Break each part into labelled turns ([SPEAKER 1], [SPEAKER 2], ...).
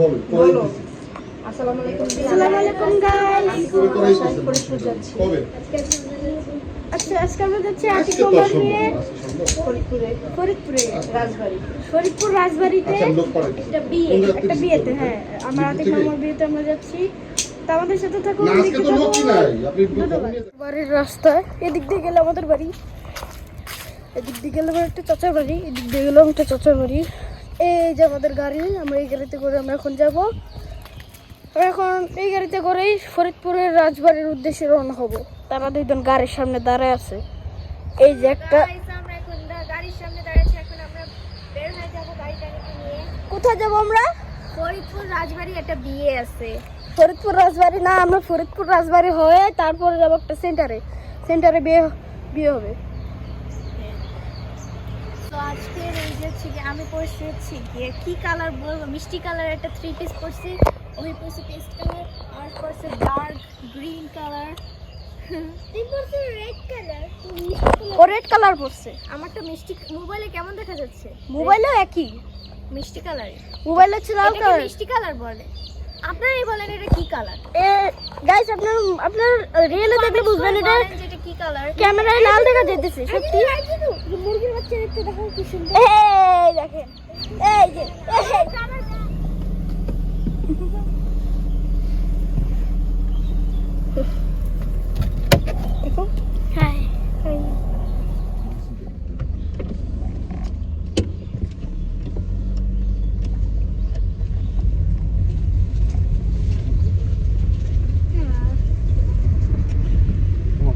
[SPEAKER 1] বলো। আসসালামু আলাইকুম গাইস। আজকে আমরা যাচ্ছি আতিকুমার নিয়ে ফরিদপুর রাজবাড়িতে একটা বিয়েতে। হ্যাঁ, আমার আতিকুমার বিয়েতে আমরা যাচ্ছি। তা আমাদের সাথে থাকুন। বাড়ির রাস্তায় এদিক দিয়ে গেলে আমাদের বাড়ি, এদিক দিয়ে গেলে আমার একটা চাচার বাড়ি, এদিক দিয়ে গেলে একটা চাচার বাড়ি। এই যে আমাদের গাড়ি, আমরা এই গাড়িতে করে আমরা এখন যাবো। এখন এই গাড়িতে করেই ফরিদপুরের রাজবাড়ির উদ্দেশ্যে রওনা হব। তারা দুইজন গাড়ির সামনে দাঁড়ায় আছে। এই যে একটা
[SPEAKER 2] গাড়ির সামনে দাঁড়িয়েছে, এখন আমরা বের হয়ে যাব গাড়িটা নিয়ে।
[SPEAKER 1] কোথায় যাব আমরা?
[SPEAKER 2] ফরিদপুর রাজবাড়ি একটা বিয়ে আছে।
[SPEAKER 1] ফরিদপুর রাজবাড়ি না, আমরা ফরিদপুর রাজবাড়ি হয়ে তারপরে যাবো একটা সেন্টারে বিয়ে হবে।
[SPEAKER 2] তো আজকের এই যে আমি পরছি হচ্ছে কি কালার বলবো, মিষ্টি কালার একটা 3 পিস পরছি। ওই পরছি পেস্ট কালার, আর পরছি ডার্ক গ্রিন কালার, এই পরছি রেড কালার।
[SPEAKER 1] ও রেড কালার পরছে।
[SPEAKER 2] আমারটা মিষ্টি। মোবাইলে কেমন দেখা যাচ্ছে?
[SPEAKER 1] মোবাইলেও একই
[SPEAKER 2] মিষ্টি কালার।
[SPEAKER 1] মোবাইলে হচ্ছে লাল কালার।
[SPEAKER 2] মিষ্টি কালার বলে, আপনারাই বলেন এটা কি কালার।
[SPEAKER 1] গাইস, আপনার রিয়েলে দেখলে বুঝবেন এটা
[SPEAKER 2] কি কালার।
[SPEAKER 1] ক্যামেরায় লাল দেখা যাইতেছে সত্যি।
[SPEAKER 2] মুরগির বাচ্চা দেখতে দেখো কি সুন্দর।
[SPEAKER 1] এই দেখেন, এই যে দেখো।
[SPEAKER 2] হাই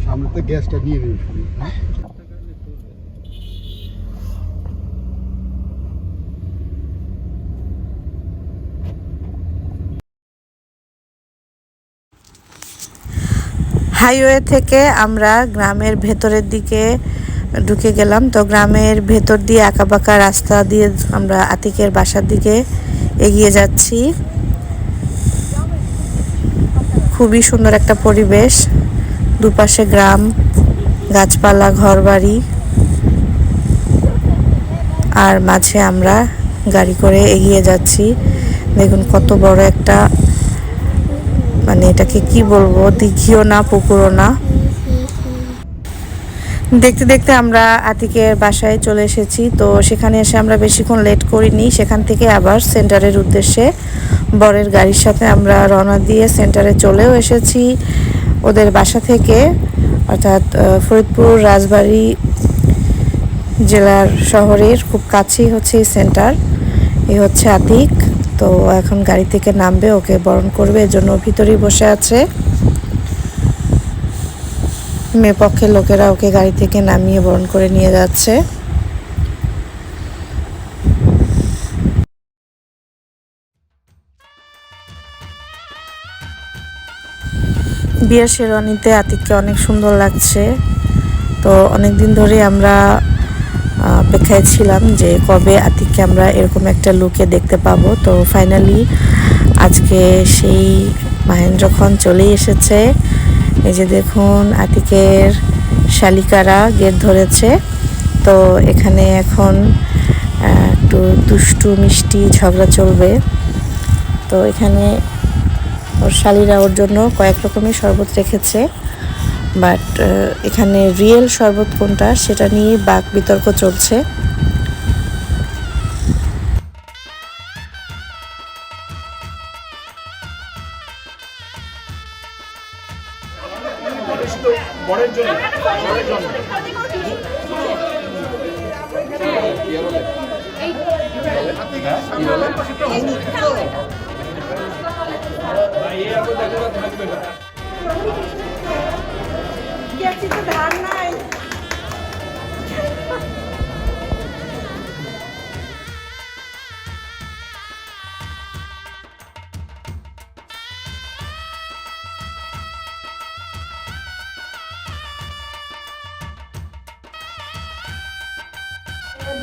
[SPEAKER 3] সামনে তো গ্যাসটা নিয়ে নিই।
[SPEAKER 4] হাইওয়ে থেকে আমরা গ্রামের ভেতরের দিকে ঢুকে গেলাম। তো গ্রামের ভেতর দিয়ে আঁকাবাঁকা রাস্তা দিয়ে আমরা আতিকের বাসার দিকে এগিয়ে যাচ্ছি। খুবই সুন্দর একটা পরিবেশ, দুপাশে গ্রাম, গাছপালা, ঘরবাড়ি, আর মাঝে আমরা গাড়ি করে এগিয়ে যাচ্ছি। দেখুন কত বড় একটা, মানে এটাকে কি বলবো, দিঘিও না পুকুরও না। দেখতে দেখতে আমরা আতিকের বাসায় চলে এসেছি। তো সেখানে এসে আমরা বেশিক্ষণ লেট করিনি। সেখান থেকে আবার সেন্টারের উদ্দেশ্যে বরের গাড়ির সাথে আমরা রওনা দিয়ে সেন্টারে চলেও এসেছি ওদের বাসা থেকে, অর্থাৎ ফরিদপুর রাজবাড়ি জেলার শহরের খুব কাছেই হচ্ছে এই সেন্টার। এই হচ্ছে আতিক। তো এখন গাড়ি থেকে নামবে, ওকে বরণ করবে, এর জন্য ভিতরেই বসে আছে। মেয়ে পক্ষের লোকেরা ওকে গাড়ি থেকে নামিয়ে বরণ করে নিয়ে যাচ্ছে। বিয়ের শেরওয়ানিতে আতিককে অনেক সুন্দর লাগছে। তো অনেক দিন ধরে আমরা অপেক্ষায় ছিলাম যে কবে আতিককে আমরা এরকম একটা লুকে দেখতে পাবো। তো ফাইনালি আজকে সেই মাহেন্দ্রক্ষণ চলেই এসেছে। এই যে দেখুন, আতিকের শালিকারা গেট ধরেছে। তো এখানে এখন একটু দুষ্টু মিষ্টি ঝগড়া চলবে। তো এখানে ওর শালিরা ওর জন্য কয়েক রকমের শরবত রেখেছে, বাট এখানে রিয়েল শরবত কোনটা সেটা নিয়ে বাক বিতর্ক চলছে।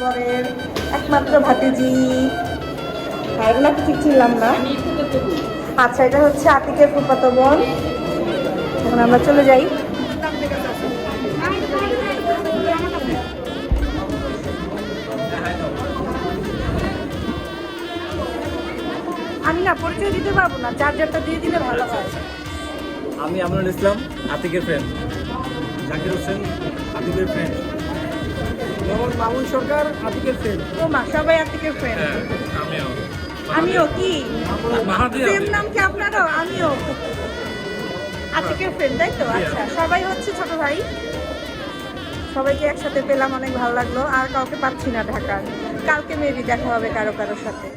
[SPEAKER 1] বরের একমাত্র ভাতিজি, আর না কিছু ছিলাম না। আচ্ছা, এটা হচ্ছে আতিকের ফুফাতো বোন। এখন আমরা চলে যাই।
[SPEAKER 4] আমি না পরিচয় দিতে পারবো না, চার্জারটা দিয়ে দিলে ভালো হয়।
[SPEAKER 3] আমি আমিনুল ইসলাম, আতিকের ফ্রেন্ড। জাকির হোসেন, আতিকের ফ্রেন্ড। মোহাম্মদ মামুন সরকার, আতিকের ফ্রেন্ড।
[SPEAKER 4] ও মা, সবাই আতিকের ফ্রেন্ড। আমিও কি সেম নাম কি আপনারও? আমিও আতিকের ফ্রেন্ড, তাই তো? আচ্ছা, সবাই হচ্ছে ছোট ভাই। সবাইকে একসাথে পেলাম, অনেক ভালো লাগলো। আর কাউকে পাচ্ছি না ঢাকার। কালকে মেবি দেখা হবে কারো কারোর সাথে।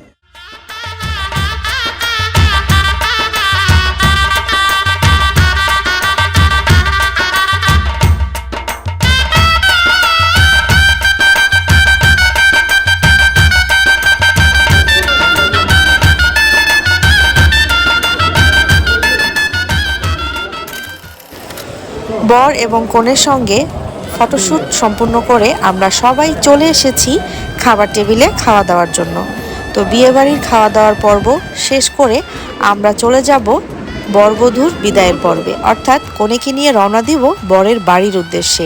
[SPEAKER 4] বর এবং কনের সঙ্গে ফটোশ্যুট সম্পূর্ণ করে আমরা সবাই চলে এসেছি খাবার টেবিলে খাওয়া দাওয়ার জন্য। তো বিয়েবাড়ির খাওয়া দাওয়ার পর্ব শেষ করে আমরা চলে যাব বরবধূর বিদায়ের পর্বে, অর্থাৎ কনেকে নিয়ে রওনা দিব বরের বাড়ির উদ্দেশ্যে।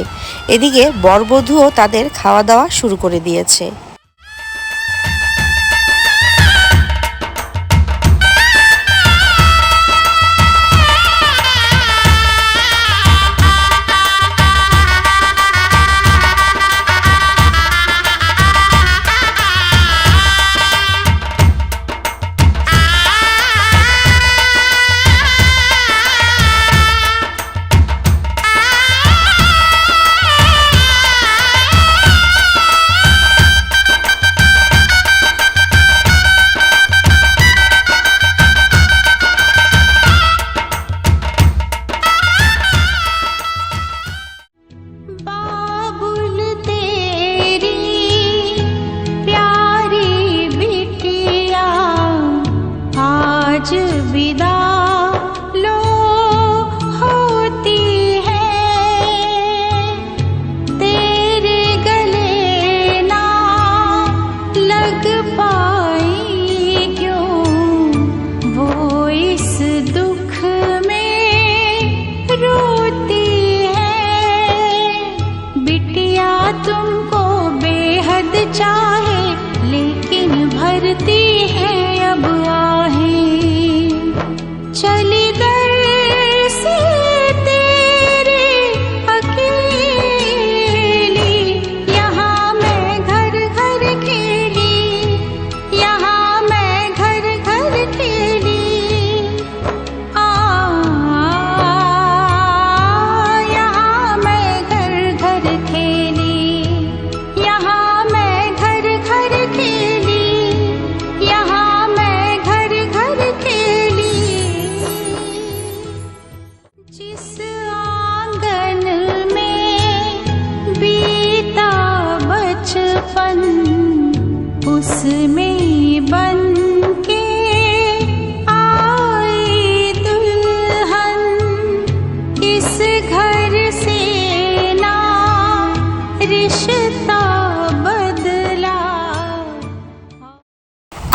[SPEAKER 4] এদিকে বরবধূও তাদের খাওয়া দাওয়া শুরু করে দিয়েছে।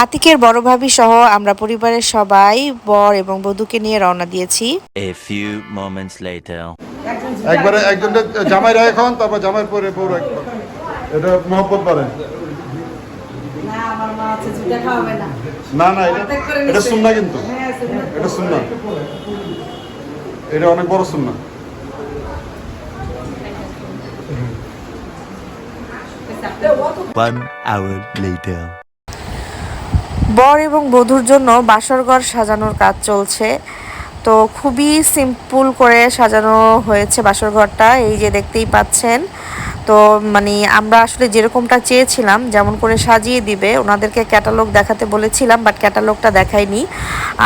[SPEAKER 4] আতিকের বড় ভাবি সহ আমরা পরিবারের সবাই বর এবং বধূকে নিয়ে রওনা দিয়েছি।
[SPEAKER 5] A few moments later.
[SPEAKER 6] একবারে একজনটা জামাই রায় এখন, তারপর জামাইয়ের পরে বউ রাখবো। এটা মহব্বত করে না, আমার মা আছে যেটা খাওয়াবে না। না না, এটা সুন্নাহ, কিন্তু এটা সুন্নাহ, এটা অনেক বড় সুন্নাহ।
[SPEAKER 5] One hour later.
[SPEAKER 4] বর এবং বধূর জন্য বাসরঘর সাজানোর কাজ চলছে। তো খুবই সিম্পল করে সাজানো হয়েছে বাসরঘরটা, এই যে দেখতেই পাচ্ছেন। তো মানে আমরা আসলে যেরকমটা চেয়েছিলাম যেমন করে সাজিয়ে দিবে, ওনাদেরকে ক্যাটালগ দেখাতে বলেছিলাম, বাট ক্যাটালগটা দেখায়নি।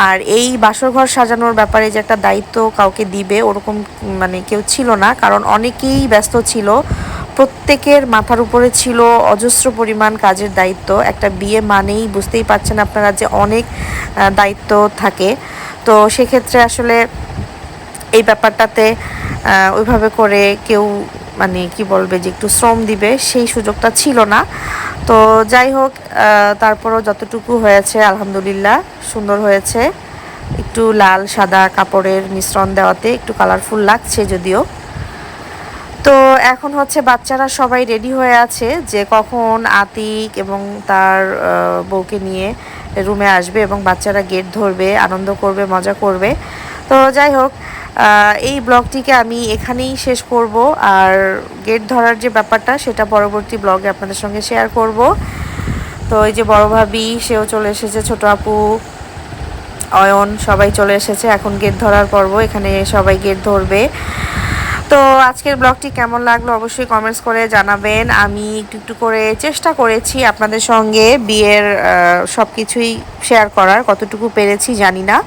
[SPEAKER 4] আর এই বাসরঘর সাজানোর ব্যাপারে যে একটা দায়িত্ব কাউকে দিবে ওরকম মানে কেউ ছিল না, কারণ অনেকেই ব্যস্ত ছিল। প্রত্যেকের মাথার উপরে ছিল অজস্র পরিমাণ কাজের দায়িত্ব। একটা বিয়ে মানেই বুঝতেই পারছেন আপনারা যে অনেক দায়িত্ব থাকে। তো সেক্ষেত্রে আসলে এই ব্যাপারটাতে ওইভাবে করে কেউ মানে কি বলবে যে একটু শ্রম দিবে সেই সুযোগটা ছিল না। তো যাই হোক, তারপরও যতটুকু হয়েছে আলহামদুলিল্লাহ সুন্দর হয়েছে। একটু লাল সাদা কাপড়ের মিশ্রণ দেওয়াতে একটু কালারফুল লাগছে যদিও। তো এখন হচ্ছে বাচ্চারা সবাই রেডি হয়ে আছে যে কখন আতিক এবং তার বউকে নিয়ে রুমে আসবে এবং বাচ্চারা গেট ধরবে, আনন্দ করবে, মজা করবে। তো যাই হোক, এই ব্লগটিকে আমি এখানেই শেষ করব, আর গেট ধরার যে ব্যাপারটা সেটা পরবর্তী ব্লগে আপনাদের সঙ্গে শেয়ার করব। তো এই যে বড় ভাবি, সেও চলে এসেছে, ছোট আপু, অয়ন সবাই চলে এসেছে। এখন গেট ধরার পর্ব, এখানে সবাই গেট ধরবে। তো আজকের ব্লগটি কেমন লাগলো অবশ্যই কমেন্টস করে জানাবেন। আমি একটু একটু করে চেষ্টা করেছি আপনাদের সঙ্গে বিয়ের সব কিছুই শেয়ার করার, কতটুকু পেরেছি জানি না।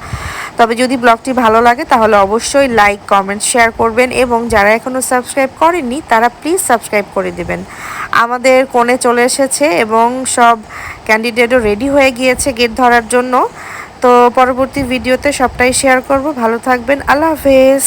[SPEAKER 4] তবে যদি ব্লগটি ভালো লাগে তাহলে অবশ্যই লাইক, কমেন্ট, শেয়ার করবেন এবং যারা এখনও সাবস্ক্রাইব করেননি তারা প্লিজ সাবস্ক্রাইব করে দেবেন। আমাদের কোণে চলে এসেছে এবং সব ক্যান্ডিডেটও রেডি হয়ে গিয়েছে গেট ধরার জন্য। তো পরবর্তী ভিডিওতে সবটাই শেয়ার করব। ভালো থাকবেন, আল্লাহ হাফেজ।